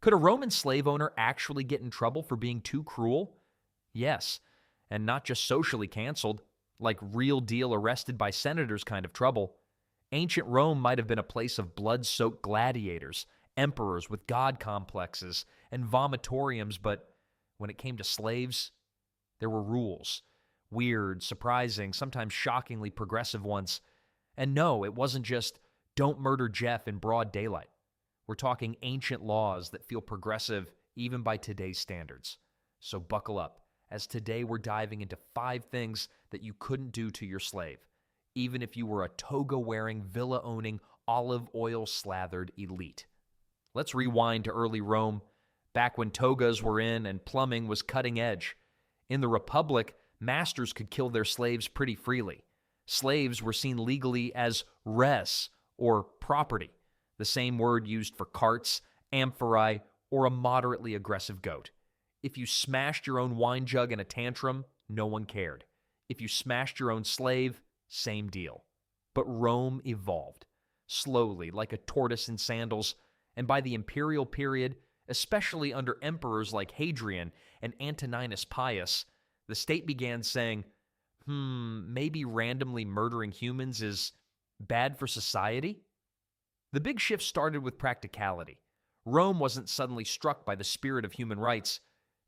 Could a Roman slave owner actually get in trouble for being too cruel? Yes, and not just socially canceled, like real deal arrested by senators kind of trouble. Ancient Rome might have been a place of blood-soaked gladiators, emperors with god complexes, and vomitoriums, but when it came to slaves, there were rules. Weird, surprising, sometimes shockingly progressive ones. And no, it wasn't just, don't murder Jeff in broad daylight. We're talking ancient laws that feel progressive even by today's standards. So buckle up, as today we're diving into 5 things that you couldn't do to your slave, even if you were a toga-wearing, villa-owning, olive oil-slathered elite. Let's rewind to early Rome, back when togas were in and plumbing was cutting edge. In the Republic, masters could kill their slaves pretty freely. Slaves were seen legally as res, or property, the same word used for carts, amphorae, or a moderately aggressive goat. If you smashed your own wine jug in a tantrum, no one cared. If you smashed your own slave, same deal. But Rome evolved, slowly, like a tortoise in sandals, and by the imperial period, especially under emperors like Hadrian and Antoninus Pius, the state began saying, maybe randomly murdering humans is bad for society? The big shift started with practicality. Rome wasn't suddenly struck by the spirit of human rights.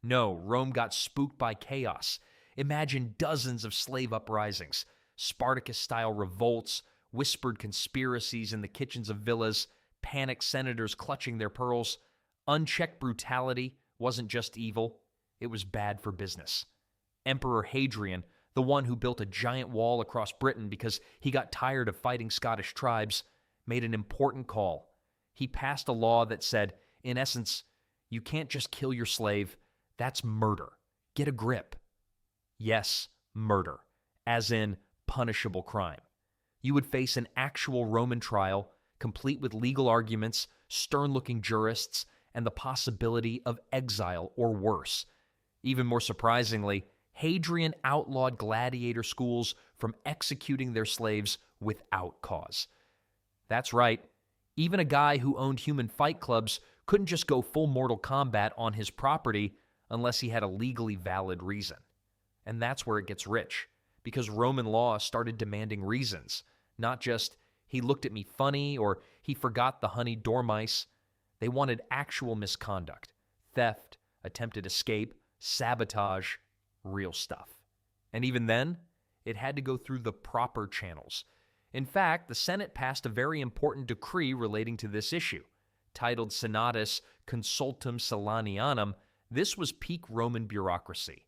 No, Rome got spooked by chaos. Imagine dozens of slave uprisings, Spartacus-style revolts, whispered conspiracies in the kitchens of villas, panicked senators clutching their pearls. Unchecked brutality wasn't just evil, it was bad for business. Emperor Hadrian, the one who built a giant wall across Britain because he got tired of fighting Scottish tribes, made an important call. He passed a law that said, in essence, you can't just kill your slave. That's murder. Get a grip. Yes, murder, as in punishable crime. You would face an actual Roman trial, complete with legal arguments, stern-looking jurists, and the possibility of exile or worse. Even more surprisingly, Hadrian outlawed gladiator schools from executing their slaves without cause. That's right, even a guy who owned human fight clubs couldn't just go full Mortal Kombat on his property unless he had a legally valid reason. And that's where it gets rich, because Roman law started demanding reasons, not just, he looked at me funny or he forgot the honey dormice. They wanted actual misconduct, theft, attempted escape, sabotage, real stuff. And even then, it had to go through the proper channels. In fact, the Senate passed a very important decree relating to this issue. Titled Senatus Consultum Solanianum, this was peak Roman bureaucracy.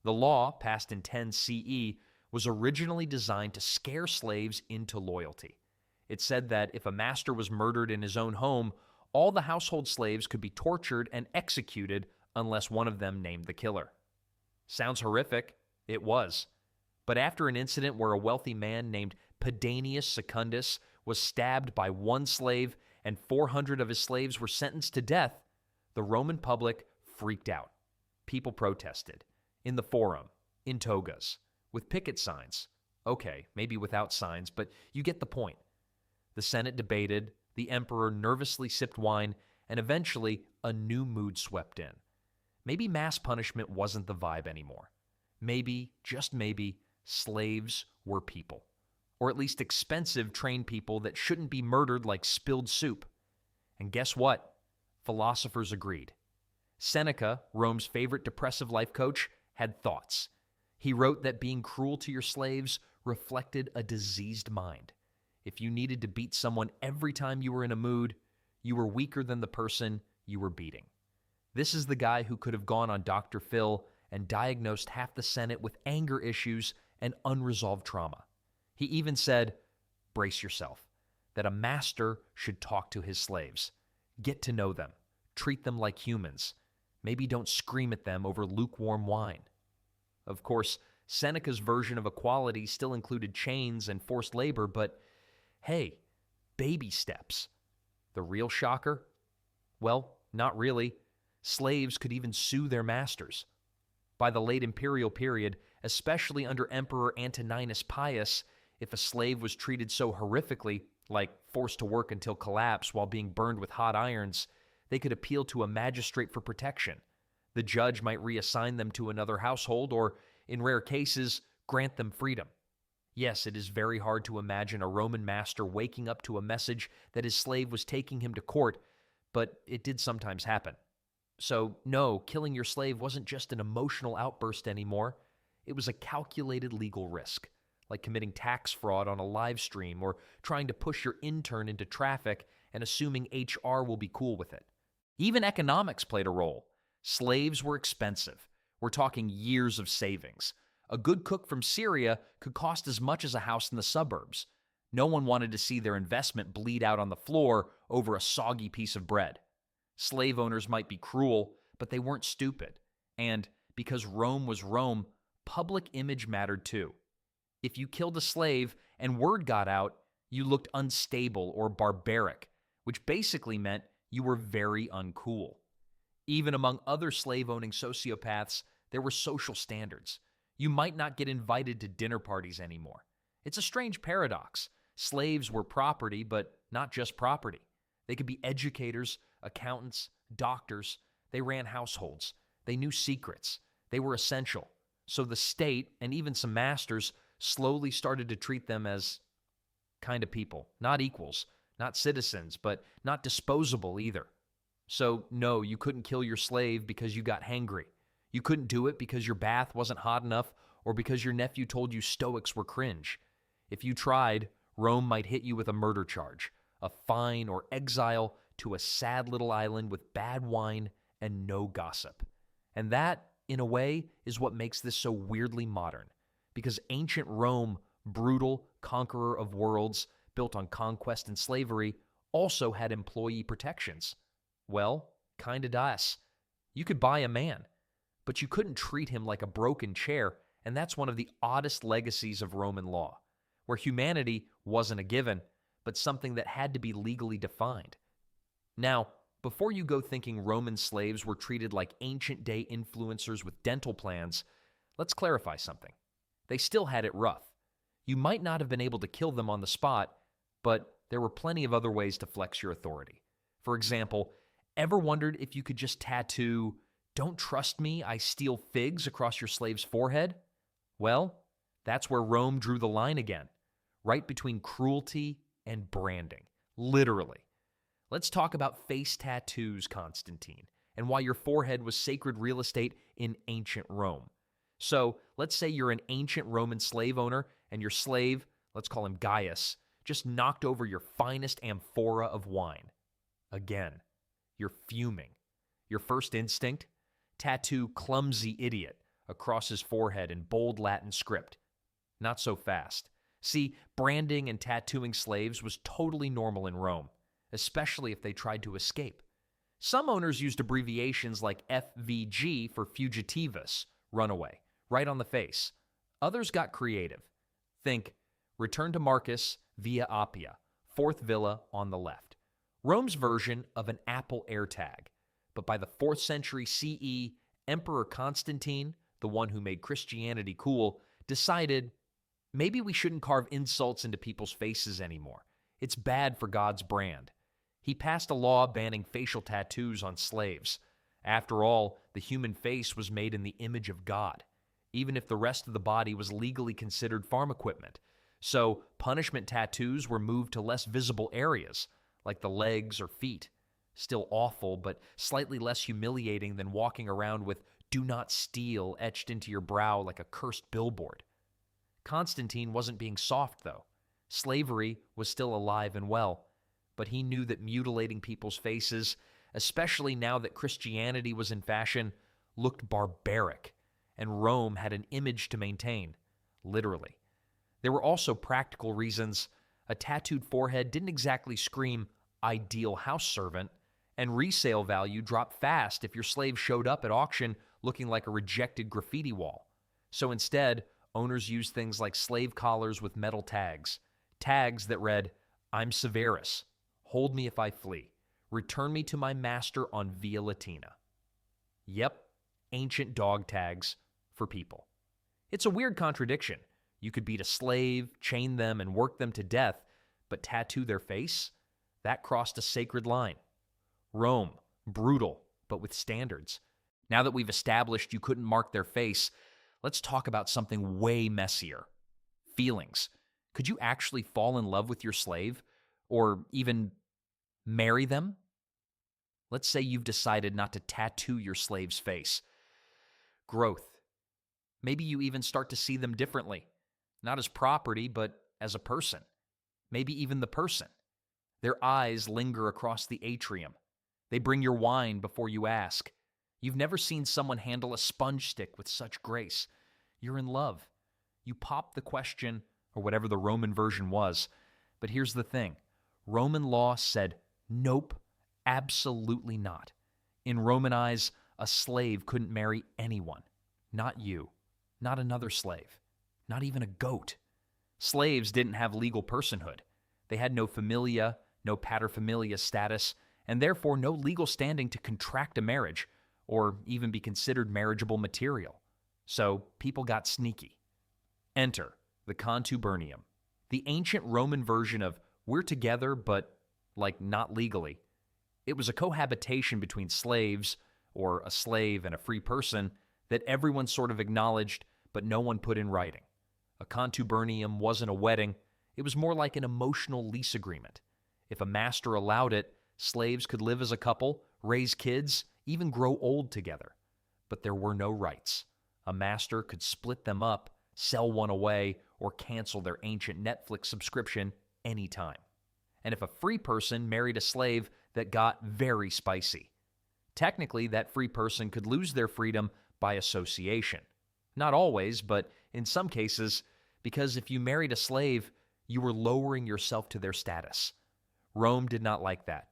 The law, passed in 10 CE, was originally designed to scare slaves into loyalty. It said that if a master was murdered in his own home, all the household slaves could be tortured and executed unless one of them named the killer. Sounds horrific. It was. But after an incident where a wealthy man named Pedanius Secundus was stabbed by one slave and 400 of his slaves were sentenced to death, the Roman public freaked out. People protested. In the Forum, in togas, with picket signs. Okay, maybe without signs, but you get the point. The Senate debated, the emperor nervously sipped wine, and eventually a new mood swept in. Maybe mass punishment wasn't the vibe anymore. Maybe, just maybe, slaves were people. Or at least expensive trained people that shouldn't be murdered like spilled soup. And guess what? Philosophers agreed. Seneca, Rome's favorite depressive life coach, had thoughts. He wrote that being cruel to your slaves reflected a diseased mind. If you needed to beat someone every time you were in a mood, you were weaker than the person you were beating. This is the guy who could have gone on Dr. Phil and diagnosed half the Senate with anger issues and unresolved trauma. He even said, brace yourself, that a master should talk to his slaves. Get to know them. Treat them like humans. Maybe don't scream at them over lukewarm wine. Of course, Seneca's version of equality still included chains and forced labor, but hey, baby steps. The real shocker? Well, not really. Slaves could even sue their masters. By the late imperial period, especially under Emperor Antoninus Pius, if a slave was treated so horrifically, like forced to work until collapse while being burned with hot irons, They could appeal to a magistrate for protection. The judge might reassign them to another household or, in rare cases, grant them freedom. Yes, it is very hard to imagine a Roman master waking up to a message that his slave was taking him to court, but it did sometimes happen. So, no, killing your slave wasn't just an emotional outburst anymore. It was a calculated legal risk, like committing tax fraud on a live stream or trying to push your intern into traffic and assuming HR will be cool with it. Even economics played a role. Slaves were expensive. We're talking years of savings. A good cook from Syria could cost as much as a house in the suburbs. No one wanted to see their investment bleed out on the floor over a soggy piece of bread. Slave owners might be cruel, but they weren't stupid. And because Rome was Rome, public image mattered too. If you killed a slave and word got out, you looked unstable or barbaric, which basically meant you were very uncool. Even among other slave-owning sociopaths, there were social standards. You might not get invited to dinner parties anymore. It's a strange paradox. Slaves were property, but not just property. They could be educators, accountants, doctors. They ran households. They knew secrets. They were essential. So the state, and even some masters, slowly started to treat them as kind of people. Not equals, not citizens, but not disposable either. So no, you couldn't kill your slave because you got hangry. You couldn't do it because your bath wasn't hot enough or because your nephew told you Stoics were cringe. If you tried, Rome might hit you with a murder charge, a fine, or exile to a sad little island with bad wine and no gossip. And that, in a way, is what makes this so weirdly modern. Because ancient Rome, brutal conqueror of worlds, built on conquest and slavery, also had employee protections. Well, kinda does. You could buy a man, but you couldn't treat him like a broken chair, and that's one of the oddest legacies of Roman law, where humanity wasn't a given, but something that had to be legally defined. Now, before you go thinking Roman slaves were treated like ancient-day influencers with dental plans, let's clarify something. They still had it rough. You might not have been able to kill them on the spot, but there were plenty of other ways to flex your authority. For example, ever wondered if you could just tattoo, "Don't trust me, I steal figs," across your slave's forehead? Well, that's where Rome drew the line again, right between cruelty and branding, literally. Let's talk about face tattoos, Constantine, and why your forehead was sacred real estate in ancient Rome. So, let's say you're an ancient Roman slave owner and your slave, let's call him Gaius, just knocked over your finest amphora of wine. Again, you're fuming. Your first instinct? Tattoo "clumsy idiot" across his forehead in bold Latin script. Not so fast. See, branding and tattooing slaves was totally normal in Rome, especially if they tried to escape. Some owners used abbreviations like FVG for fugitivus, runaway, right on the face. Others got creative. Think, "Return to Marcus via Appia, fourth villa on the left." Rome's version of an Apple AirTag. But by the 4th century CE, Emperor Constantine, the one who made Christianity cool, decided maybe we shouldn't carve insults into people's faces anymore. It's bad for God's brand. He passed a law banning facial tattoos on slaves. After all, the human face was made in the image of God, even if the rest of the body was legally considered farm equipment. So punishment tattoos were moved to less visible areas, like the legs or feet. Still awful, but slightly less humiliating than walking around with "Do not steal" etched into your brow like a cursed billboard. Constantine wasn't being soft, though. Slavery was still alive and well, but he knew that mutilating people's faces, especially now that Christianity was in fashion, looked barbaric, and Rome had an image to maintain, literally. There were also practical reasons. A tattooed forehead didn't exactly scream "ideal house servant," and resale value dropped fast if your slave showed up at auction looking like a rejected graffiti wall. So instead, owners used things like slave collars with metal tags. Tags that read, "I'm Severus. Hold me if I flee. Return me to my master on Via Latina." Yep, ancient dog tags for people. It's a weird contradiction. You could beat a slave, chain them, and work them to death, but tattoo their face? That crossed a sacred line. Rome, brutal, but with standards. Now that we've established you couldn't mark their face, let's talk about something way messier. Feelings. Could you actually fall in love with your slave? Or even marry them? Let's say you've decided not to tattoo your slave's face. Growth. Maybe you even start to see them differently. Not as property, but as a person. Maybe even the person. Their eyes linger across the atrium. They bring your wine before you ask. You've never seen someone handle a sponge stick with such grace. You're in love. You pop the question, or whatever the Roman version was. But here's the thing. Roman law said, nope, absolutely not. In Roman eyes, a slave couldn't marry anyone. Not you. Not another slave. Not even a goat. Slaves didn't have legal personhood. They had no familia, no paterfamilias status, and therefore no legal standing to contract a marriage or even be considered marriageable material. So people got sneaky. Enter the contubernum, the ancient Roman version of we're together, but not legally. It was a cohabitation between slaves, or a slave and a free person, that everyone sort of acknowledged, but no one put in writing. A contubernum wasn't a wedding. It was more like an emotional lease agreement. If a master allowed it, slaves could live as a couple, raise kids, even grow old together. But there were no rights. A master could split them up, sell one away, or cancel their ancient Netflix subscription anytime. And if a free person married a slave, that got very spicy. Technically, that free person could lose their freedom by association. Not always, but in some cases, because if you married a slave, you were lowering yourself to their status. Rome did not like that.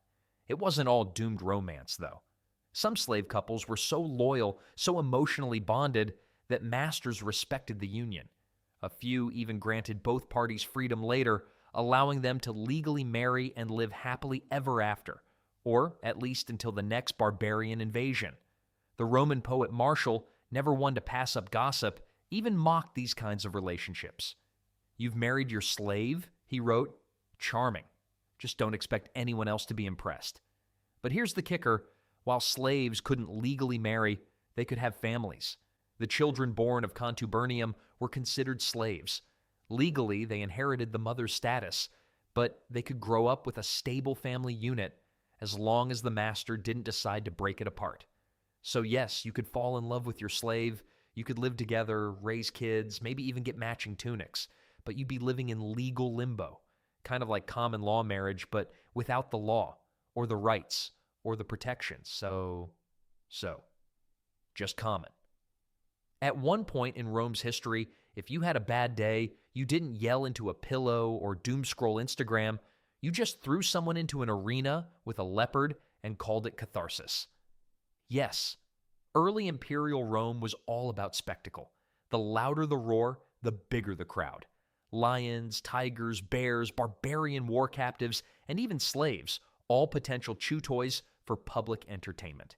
It wasn't all doomed romance, though. Some slave couples were so loyal, so emotionally bonded, that masters respected the union. A few even granted both parties freedom later, allowing them to legally marry and live happily ever after, or at least until the next barbarian invasion. The Roman poet Martial, never one to pass up gossip, even mocked these kinds of relationships. "You've married your slave," he wrote. "Charming. Just don't expect anyone else to be impressed." But here's the kicker. While slaves couldn't legally marry, they could have families. The children born of contubernum were considered slaves. Legally, they inherited the mother's status, but they could grow up with a stable family unit as long as the master didn't decide to break it apart. So yes, you could fall in love with your slave, you could live together, raise kids, maybe even get matching tunics, but you'd be living in legal limbo, kind of like common law marriage, but without the law, or the rights, or the protections. So, just common. At one point in Rome's history, if you had a bad day, you didn't yell into a pillow or doomscroll Instagram. You just threw someone into an arena with a leopard and called it catharsis. Yes, early imperial Rome was all about spectacle. The louder the roar, the bigger the crowd. Lions, tigers, bears, barbarian war captives, and even slaves, all potential chew toys for public entertainment.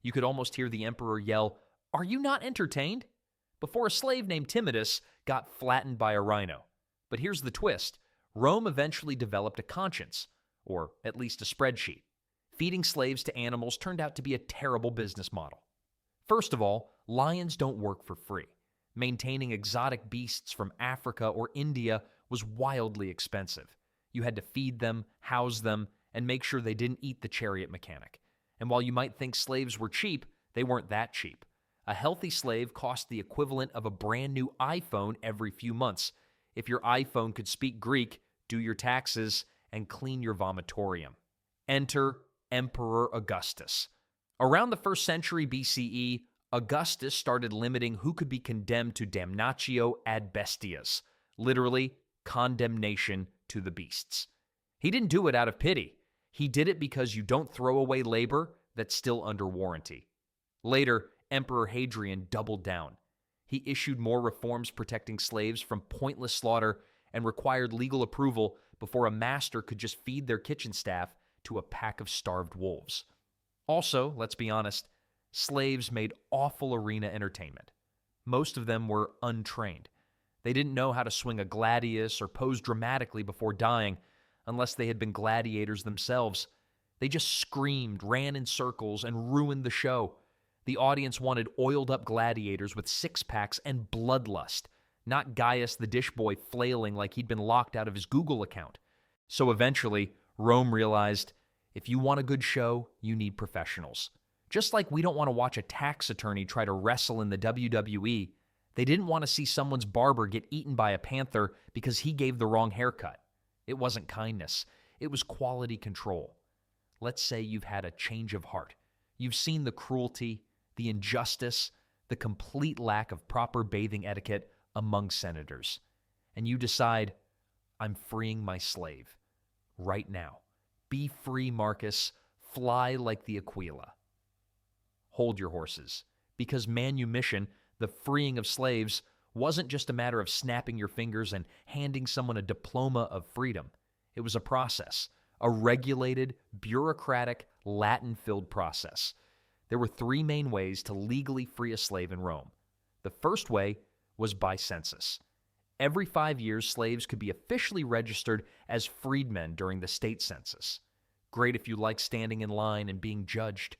You could almost hear the emperor yell, "Are you not entertained?" before a slave named Timidus got flattened by a rhino. But here's the twist. Rome eventually developed a conscience, or at least a spreadsheet. Feeding slaves to animals turned out to be a terrible business model. First of all, lions don't work for free. Maintaining exotic beasts from Africa or India was wildly expensive. You had to feed them, house them, and make sure they didn't eat the chariot mechanic. And while you might think slaves were cheap, they weren't that cheap. A healthy slave cost the equivalent of a brand new iPhone every few months. If your iPhone could speak Greek, do your taxes, and clean your vomitorium. Enter Emperor Augustus. Around the 1st century BCE, Augustus started limiting who could be condemned to damnatio ad bestias, literally, condemnation to the beasts. He didn't do it out of pity. He did it because you don't throw away labor that's still under warranty. Later, Emperor Hadrian doubled down. He issued more reforms protecting slaves from pointless slaughter and required legal approval before a master could just feed their kitchen staff to a pack of starved wolves. Also, let's be honest, slaves made awful arena entertainment. Most of them were untrained. They didn't know how to swing a gladius or pose dramatically before dying unless they had been gladiators themselves. They just screamed, ran in circles, and ruined the show. The audience wanted oiled-up gladiators with six-packs and bloodlust, not Gaius the dish boy flailing like he'd been locked out of his Google account. So eventually, Rome realized, if you want a good show, you need professionals. Just like we don't want to watch a tax attorney try to wrestle in the WWE, they didn't want to see someone's barber get eaten by a panther because he gave the wrong haircut. It wasn't kindness. It was quality control. Let's say you've had a change of heart. You've seen the cruelty, the injustice, the complete lack of proper bathing etiquette among senators. And you decide, I'm freeing my slave. Right now. Be free, Marcus. Fly like the Aquila. Hold your horses, because manumission, the freeing of slaves, wasn't just a matter of snapping your fingers and handing someone a diploma of freedom. It was a process, a regulated, bureaucratic, Latin-filled process. There were three main ways to legally free a slave in Rome. The first way was by census. Every 5 years, slaves could be officially registered as freedmen during the state census. Great if you like standing in line and being judged.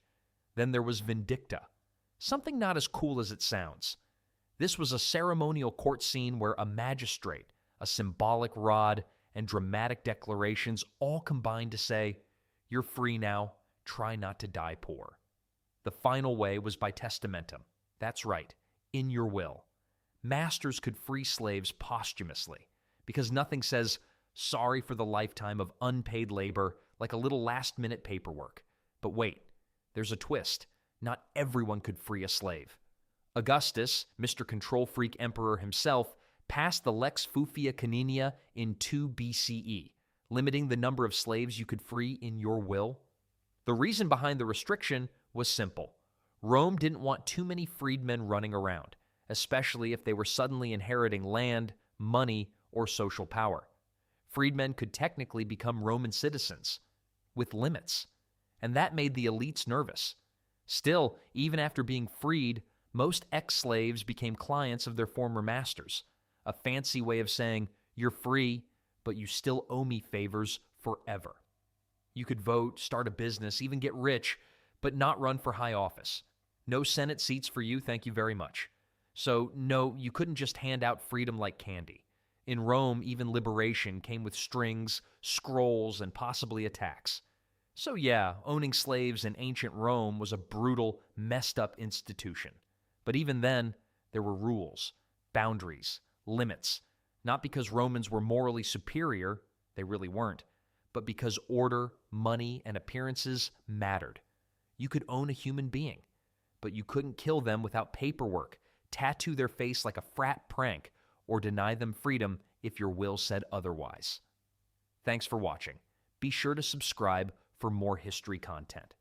Then there was vindicta, something not as cool as it sounds. This was a ceremonial court scene where a magistrate, a symbolic rod, and dramatic declarations all combined to say, you're free now, try not to die poor. The final way was by testamentum. That's right, in your will. Masters could free slaves posthumously, because nothing says, sorry for the lifetime of unpaid labor, like a little last-minute paperwork. But wait. There's a twist. Not everyone could free a slave. Augustus, Mr. Control Freak Emperor himself, passed the Lex Fufia Caninia in 2 BCE, limiting the number of slaves you could free in your will. The reason behind the restriction was simple. Rome didn't want too many freedmen running around, especially if they were suddenly inheriting land, money, or social power. Freedmen could technically become Roman citizens, with limits. And that made the elites nervous. Still, even after being freed, most ex-slaves became clients of their former masters, a fancy way of saying, you're free, but you still owe me favors forever. You could vote, start a business, even get rich, but not run for high office. No Senate seats for you, thank you very much. So, no, you couldn't just hand out freedom like candy. In Rome, even liberation came with strings, scrolls, and possibly a tax. So yeah, owning slaves in ancient Rome was a brutal, messed up institution. But even then, there were rules, boundaries, limits, not because Romans were morally superior, they really weren't, but because order, money, and appearances mattered. You could own a human being, but you couldn't kill them without paperwork, tattoo their face like a frat prank, or deny them freedom if your will said otherwise. Thanks for watching. Be sure to subscribe for more history content.